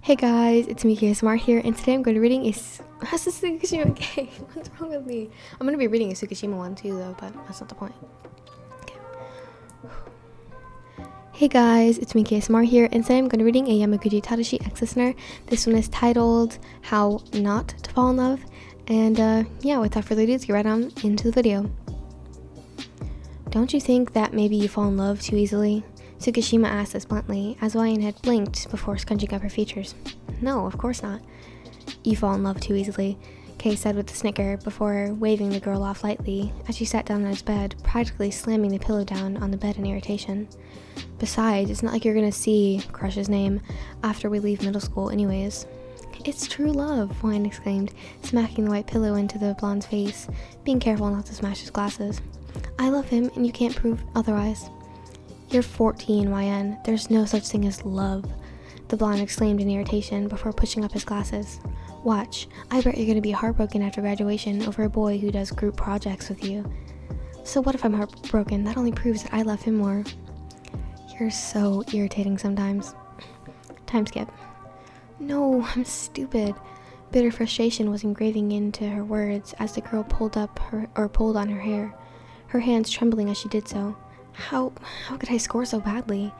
Hey guys, it's me, Smart here, and today I'm going to be reading a Tsukishima game. What's wrong with me? I'm going to be reading a Tsukishima one too, though, but that's not the point. Okay. Hey guys, it's me, Smart here, and today I'm going to be reading a Yamaguchi Tadashi X listener. This one is titled How Not to Fall in Love, and yeah, without further ado, let's get right on into the video. Don't you think that maybe you fall in love too easily? Tsukishima asked us bluntly, as Ryan had blinked before scrunching up her features. No, of course not. You fall in love too easily, Kay said with a snicker before waving the girl off lightly as she sat down on his bed, practically slamming the pillow down on the bed in irritation. Besides, it's not like you're gonna see Crush's name after we leave middle school anyways. It's true love, Ryan exclaimed, smacking the white pillow into the blonde's face, being careful not to smash his glasses. I love him, and you can't prove otherwise. You're 14, YN. There's no such thing as love, the blonde exclaimed in irritation before pushing up his glasses. Watch, I bet you're gonna be heartbroken after graduation over a boy who does group projects with you. So what if I'm heartbroken? That only proves that I love him more. You're so irritating sometimes. Time skip. No, I'm stupid. Bitter frustration was engraving into her words as the girl pulled on her hair, her hands trembling as she did so. How could I score so badly?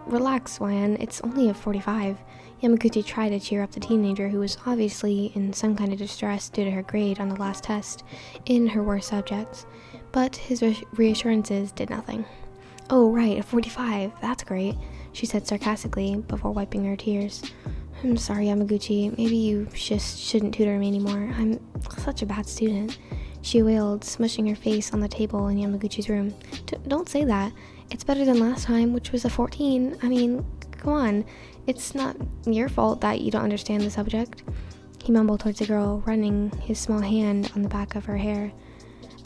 Relax, YN, it's only a 45. Yamaguchi tried to cheer up the teenager who was obviously in some kind of distress due to her grade on the last test in her worst subjects, but his reassurances did nothing. Oh right, a 45, that's great, she said sarcastically before wiping her tears. I'm sorry, Yamaguchi, maybe you just shouldn't tutor me anymore. I'm such a bad student, she wailed, smushing her face on the table in Yamaguchi's room. Don't say that. It's better than last time, which was a 14. I mean, come on. It's not your fault that you don't understand the subject. He mumbled towards the girl, running his small hand on the back of her hair.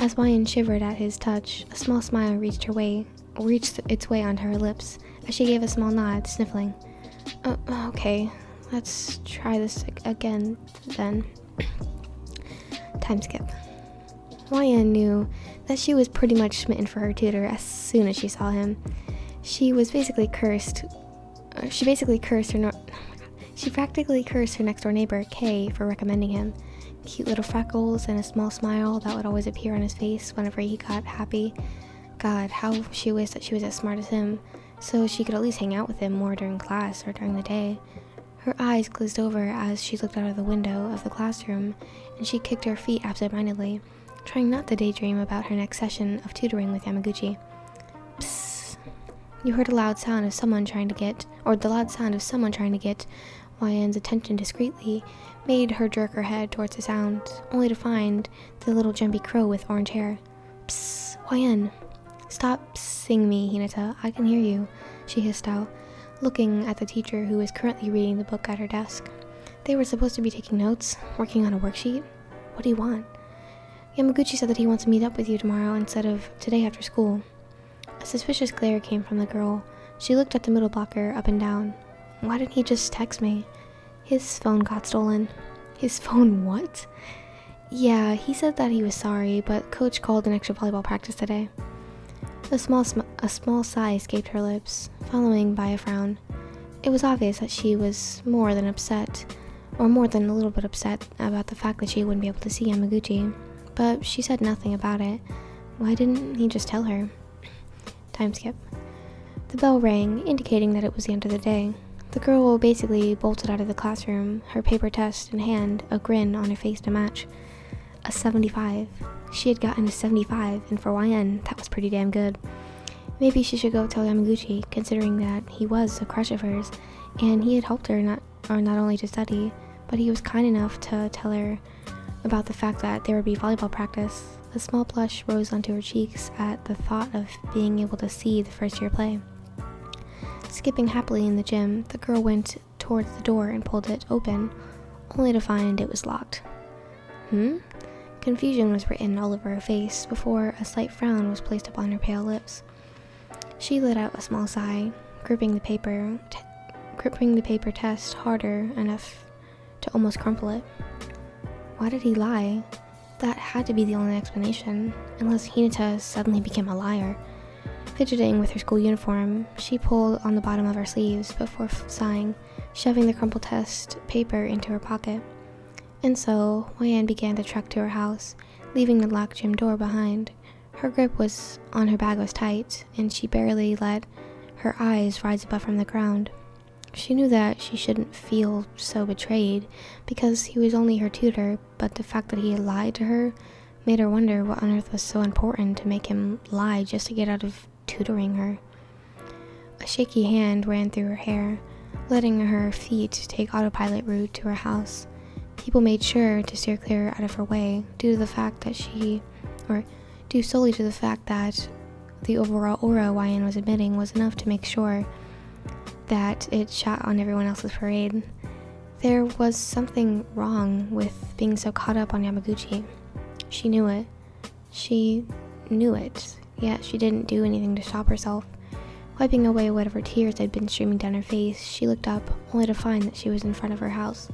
As Ryan shivered at his touch, a small smile reached its way onto her lips, as she gave a small nod, sniffling. Okay, let's try this again, then. Time skip. YN knew that she was pretty much smitten for her tutor as soon as she saw him. She practically cursed her next door neighbor, Kay, for recommending him. Cute little freckles and a small smile that would always appear on his face whenever he got happy. God, how she wished that she was as smart as him, so she could at least hang out with him more during class or during the day. Her eyes glazed over as she looked out of the window of the classroom, and she kicked her feet absent-mindedly, trying not to daydream about her next session of tutoring with Yamaguchi. Psst. You heard the loud sound of someone trying to get YN's attention discreetly made her jerk her head towards the sound, only to find the little jumpy crow with orange hair. Psst, YN. Stop pssing me, Hinata. I can hear you, she hissed out, looking at the teacher who was currently reading the book at her desk. They were supposed to be taking notes, working on a worksheet. What do you want? Yamaguchi said that he wants to meet up with you tomorrow instead of today after school. A suspicious glare came from the girl. She looked at the middle blocker up and down. Why didn't he just text me? His phone got stolen. His phone what? Yeah, he said that he was sorry, but coach called an extra volleyball practice today. A small sigh escaped her lips, following by a frown. It was obvious that she was more than a little bit upset about the fact that she wouldn't be able to see Yamaguchi. But she said nothing about it. Why didn't he just tell her? Time skip. The bell rang, indicating that it was the end of the day. The girl basically bolted out of the classroom, her paper test in hand, a grin on her face to match. A 75. She had gotten a 75, and for YN, that was pretty damn good. Maybe she should go tell Yamaguchi, considering that he was a crush of hers, and he had helped her not only to study, but he was kind enough to tell her about the fact that there would be volleyball practice. A small blush rose onto her cheeks at the thought of being able to see the first-year play. Skipping happily in the gym, the girl went towards the door and pulled it open, only to find it was locked. Confusion was written all over her face before a slight frown was placed upon her pale lips. She let out a small sigh, gripping the paper test harder enough to almost crumple it. Why did he lie? That had to be the only explanation, unless Hinata suddenly became a liar. Fidgeting with her school uniform, she pulled on the bottom of her sleeves before sighing. shoving the crumpled test paper into her pocket. And so, Hwan began to trek to her house, leaving the locked gym door behind. Her grip was on her bag was tight, and she barely let her eyes rise above from the ground. She knew that she shouldn't feel so betrayed, because he was only her tutor, but the fact that he had lied to her made her wonder what on earth was so important to make him lie just to get out of tutoring her. A shaky hand ran through her hair, letting her feet take autopilot route to her house. People made sure to steer clear out of her way due solely to the fact that the overall aura Hwan was emitting was enough to make sure that it shot on everyone else's parade. There was something wrong with being so caught up on Yamaguchi. She knew it. She knew it, yet she didn't do anything to stop herself. Wiping away whatever tears had been streaming down her face, she looked up, only to find that she was in front of her house.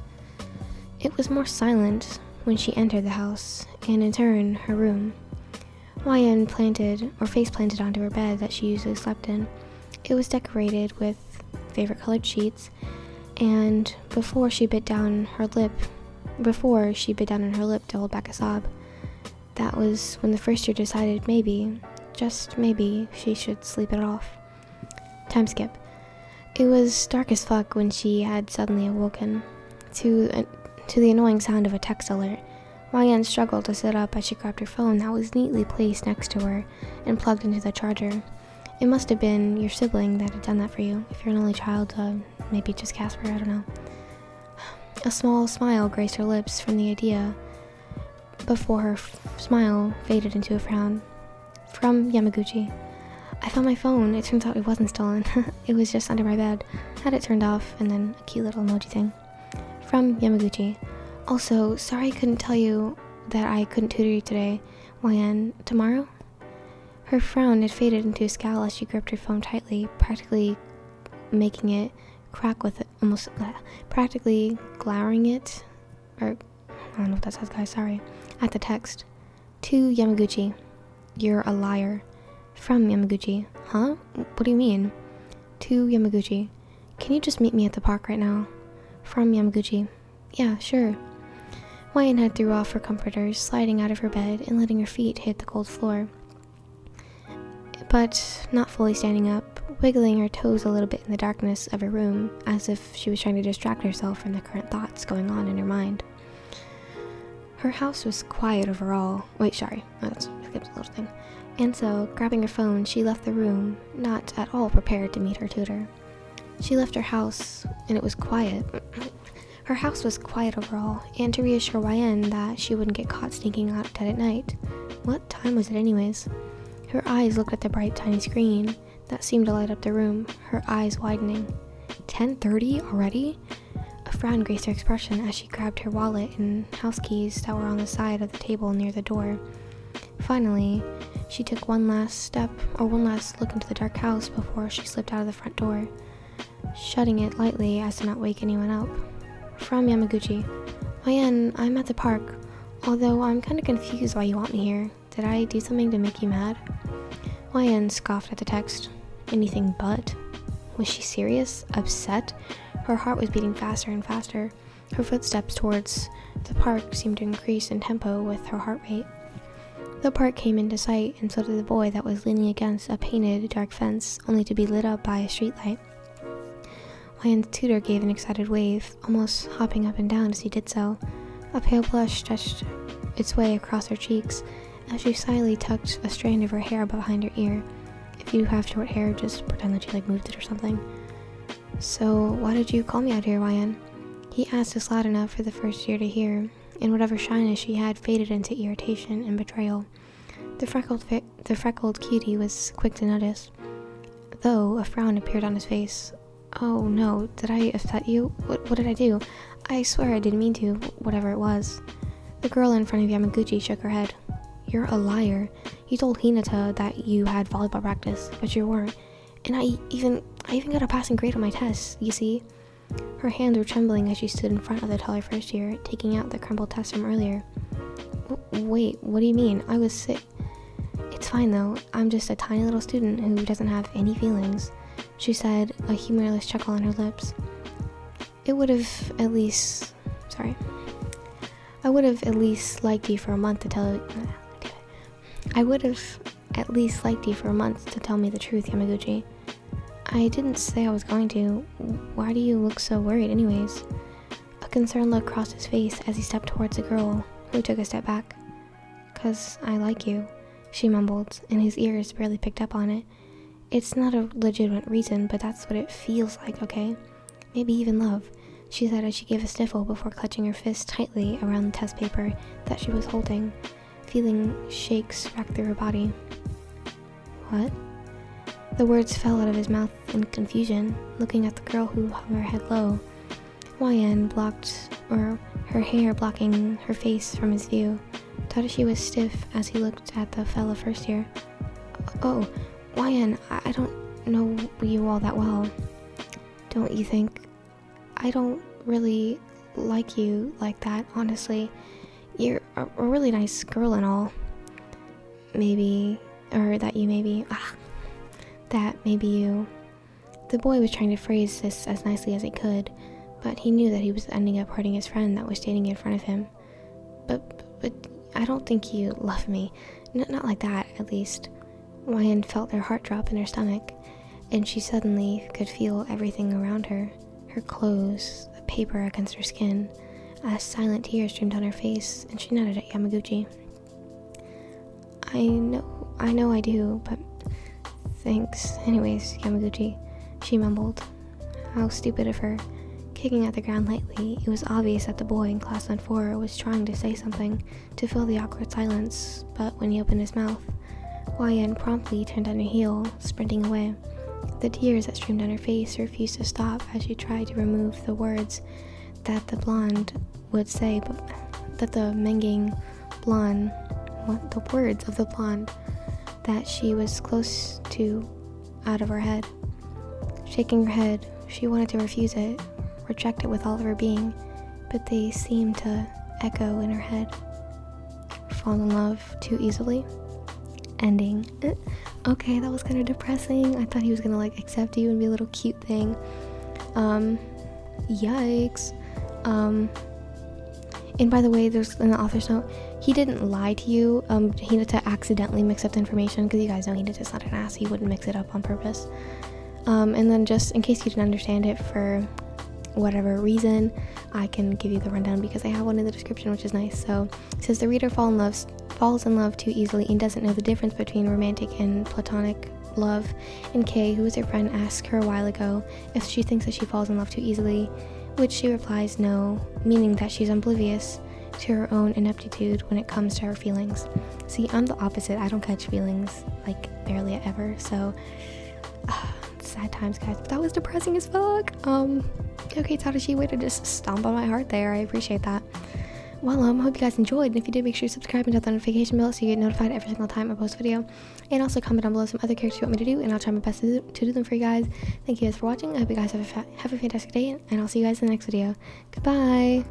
It was more silent when she entered the house, and in turn, her room. Hwan face planted onto her bed that she usually slept in. It was decorated with favorite colored sheets, and before she bit down on her lip to hold back a sob. That was when the first year decided maybe, just maybe, she should sleep it off. Time skip. It was dark as fuck when she had suddenly awoken to the annoying sound of a text alert. Hwan struggled to sit up as she grabbed her phone that was neatly placed next to her and plugged into the charger. It must have been your sibling that had done that for you. If you're an only child, maybe just Casper, I don't know. A small smile graced her lips from the idea before her smile faded into a frown. From Yamaguchi. I found my phone. It turns out it wasn't stolen. It was just under my bed. Had it turned off, and then a cute little emoji thing. From Yamaguchi. Also, sorry I couldn't tell you that I couldn't tutor you today. Hwan, tomorrow? Her frown had faded into a scowl as she gripped her phone tightly, practically making it crack with it, practically glowering it, or, I don't know what that says, guys, sorry, at the text. To Yamaguchi. You're a liar. From Yamaguchi. Huh? What do you mean? To Yamaguchi. Can you just meet me at the park right now? From Yamaguchi. Yeah, sure. Hwan had threw off her comforters, sliding out of her bed and letting her feet hit the cold floor. But not fully standing up, wiggling her toes a little bit in the darkness of her room, as if she was trying to distract herself from the current thoughts going on in her mind. Her house was quiet overall. That's a little thing. And so, grabbing her phone, she left the room, not at all prepared to meet her tutor. She left her house, and it was quiet. Her house was quiet overall, and to reassure Hwan that she wouldn't get caught sneaking out dead at night. What time was it anyways? Her eyes looked at the bright tiny screen that seemed to light up the room, her eyes widening. 10:30 already? A frown graced her expression as she grabbed her wallet and house keys that were on the side of the table near the door. Finally, she took one last look into the dark house before she slipped out of the front door, shutting it lightly as to not wake anyone up. From Yamaguchi. Hwan, I'm at the park, although I'm kind of confused why you want me here. Did I do something to make you mad? Hwan scoffed at the text. Anything but. Was she serious? Upset? Her heart was beating faster and faster. Her footsteps towards the park seemed to increase in tempo with her heart rate. The park came into sight, and so did the boy that was leaning against a painted dark fence, only to be lit up by a streetlight. Hwan's tutor gave an excited wave, almost hopping up and down as he did so. A pale blush stretched its way across her cheeks as she slyly tucked a strand of her hair behind her ear. If you have short hair, just pretend that you moved it or something. So, why did you call me out here, Hwan? He asked just loud enough for the first year to hear, and whatever shyness she had faded into irritation and betrayal. The freckled cutie was quick to notice, though a frown appeared on his face. Oh no, did I upset you? What did I do? I swear I didn't mean to, whatever it was. The girl in front of Yamaguchi shook her head. You're a liar. You told Hinata that you had volleyball practice, but you weren't. And I even got a passing grade on my test, you see? Her hands were trembling as she stood in front of the taller first year, taking out the crumpled test from earlier. Wait, what do you mean? I was sick. It's fine though. I'm just a tiny little student who doesn't have any feelings, she said, a humorless chuckle on her lips. it would have at least, I would have at least liked you for a month to tell, I would have at least liked you for a month to tell me the truth, Yamaguchi. I didn't say I was going to. Why do you look so worried anyways? A concerned look crossed his face as he stepped towards the girl, who took a step back. 'Cause I like you, she mumbled, and his ears barely picked up on it. It's not a legitimate reason, but that's what it feels like, okay? Maybe even love, she said as she gave a sniffle before clutching her fist tightly around the test paper that she was holding, feeling shakes rack through her body. What? The words fell out of his mouth in confusion, looking at the girl who hung her head low. YN her hair blocking her face from his view. Tadashi was stiff as he looked at the fellow first year. Oh, YN, I don't know you all that well. Don't you think? I don't really like you like that, honestly. You're a really nice girl and all. Maybe, or that you maybe, that maybe you. The boy was trying to phrase this as nicely as he could, but he knew that he was ending up hurting his friend that was standing in front of him. But I don't think you love me. Not like that, at least. YN felt her heart drop in her stomach, and she suddenly could feel everything around her. Her clothes, the paper against her skin, as silent tears streamed down her face, and she nodded at Yamaguchi. I know I do, but thanks. Anyways, Yamaguchi, she mumbled. How stupid of her. Kicking at the ground lightly, it was obvious that the boy in class 4 was trying to say something to fill the awkward silence, but when he opened his mouth, YN promptly turned on her heel, sprinting away. The tears that streamed down her face refused to stop as she tried to remove the words that the blonde would say, but that the words of the blonde that she was close to out of her head. Shaking her head, she wanted to refuse it, reject it with all of her being, but they seemed to echo in her head. Fall in love too easily. Ending. Okay, that was kind of depressing. I thought he was gonna accept you and be a little cute thing. Yikes. And by the way, there's in the author's note, he didn't lie to you. He had to accidentally mix up the information, because you guys know he did just not an ass. He wouldn't mix it up on purpose. And then just in case you didn't understand it for whatever reason, I can give you the rundown because I have one in the description, which is nice. So it says the reader falls in love too easily and doesn't know the difference between romantic and platonic love. And Kay, who is her friend, asked her a while ago if she thinks that she falls in love too easily, which she replies no, meaning that she's oblivious to her own ineptitude when it comes to her feelings. See, I'm the opposite. I don't catch feelings barely ever, so sad times, guys. But that was depressing as fuck. Okay, Tadashi, way to just stomp on my heart there. I appreciate that. Well, hope you guys enjoyed, and if you did, make sure you subscribe and hit the notification bell so you get notified every single time I post a video. And also comment down below some other characters you want me to do, and I'll try my best to do them for you guys. Thank you guys for watching. I hope you guys have a fantastic day, and I'll see you guys in the next video. Goodbye!